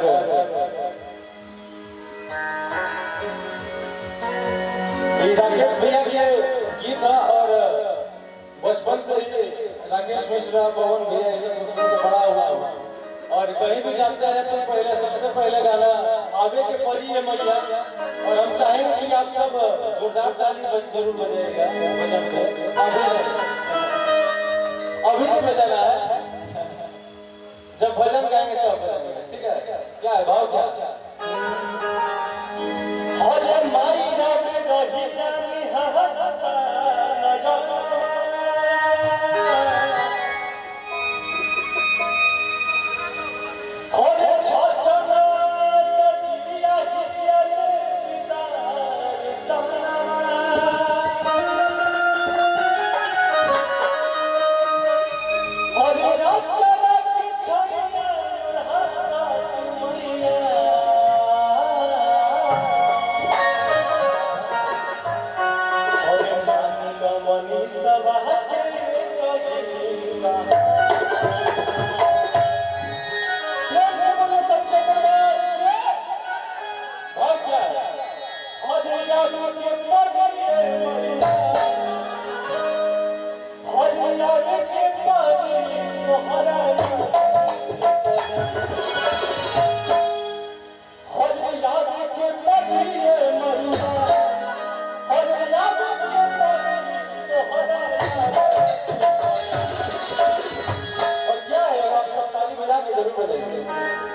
और ये राकेश भैया के गीत था और बचपन से ही राकेश मिश्रा पवन भैया ऐसे बड़ा हुआ और कहीं भी जाते हैं तो पहले सबसे पहले गाना आवे के परी है मैया और हम चाहेंगे कि आप सब जोरदार ताली जरूर बजाइएगा इस भजन पे। अभी नहीं बजाना है, जब भजन गाएंगे तब बजाएंगे, ठीक है? क्या है भाव क्या? हरे माई रवि रही रानी हहता न जाना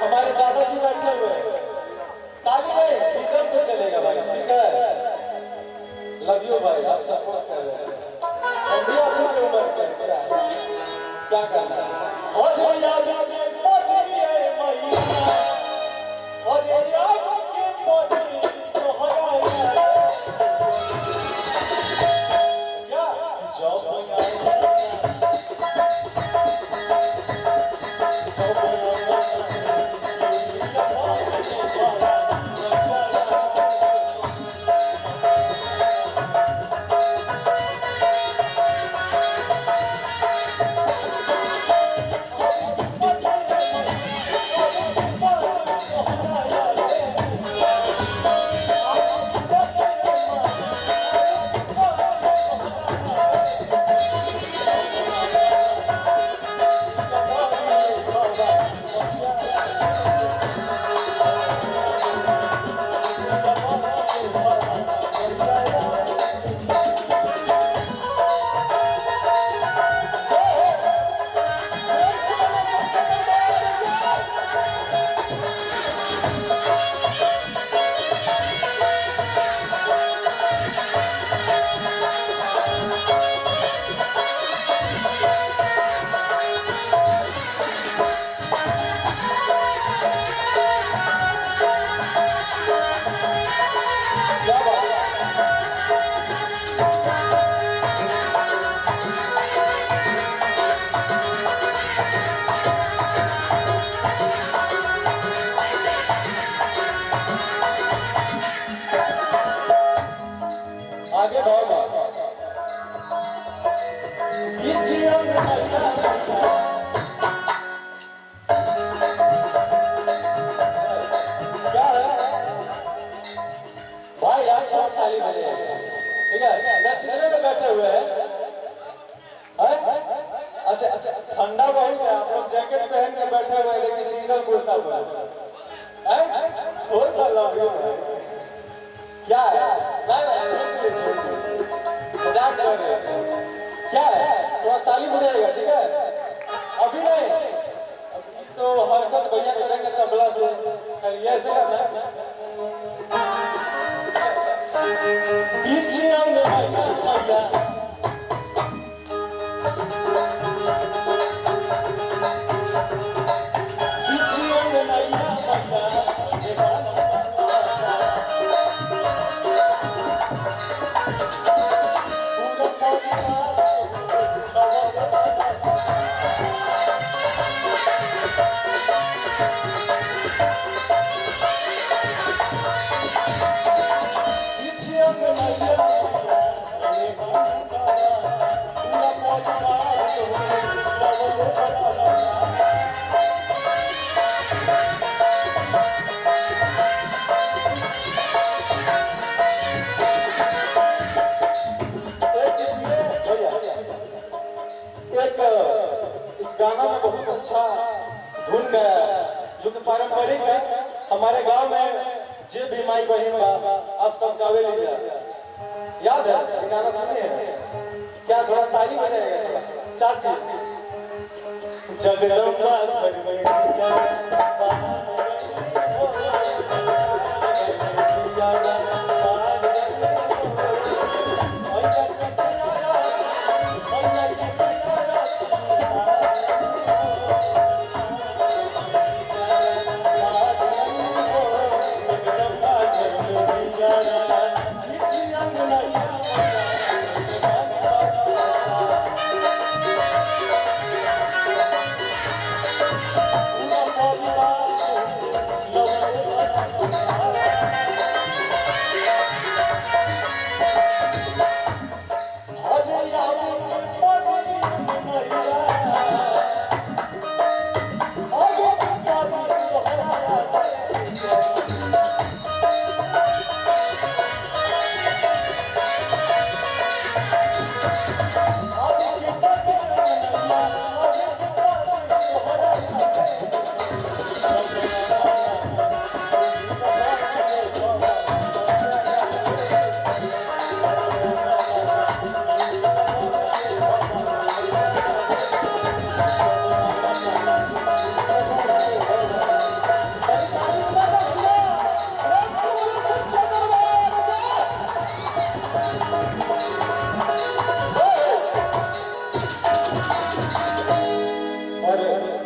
हमारे दादाजी बैठे हुए हैं, ताली नहीं रिदम पे चलेगा भाई, ठीक है? लव यू भाई, आप सपोर्ट कर रहे हैं, हम भी अपनी उम्र के क्या करना है? हरे याद के परी है मैया, हरे याद के परी तोहरा क्या जब आगे भाव क्या है भाई, आप बहुत ताली बजे, ठीक है? दक्षिणे में बैठे हुए हैं, अच्छा अच्छा, ठंडा बहुत है, आप लोग जैकेट पहन के बैठे हुए हैं, देखिए सिंगल कुर्ता पर क्या है? मजाक कर रहे हैं, क्या है? थोड़ा ताली बजाएगा, ठीक है? अभी नहीं, अभी तो हरकत भैया करेंगे तबला से, कल ऐसे करना है। पीछे मैया हमारे गांव में जे भी माई बहन बा आप सब गावे ले जा याद है ये गाना सुने हैं क्या थोड़ा ताली बजाएगा थोड़ा चाची जगदम्बा घर में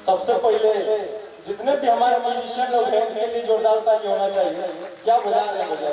सबसे पहले जितने भी हमारे म्यूजिशियन लोग हैं उनके लिए जोरदार ताली होना चाहिए। क्या बजा रहे हैं?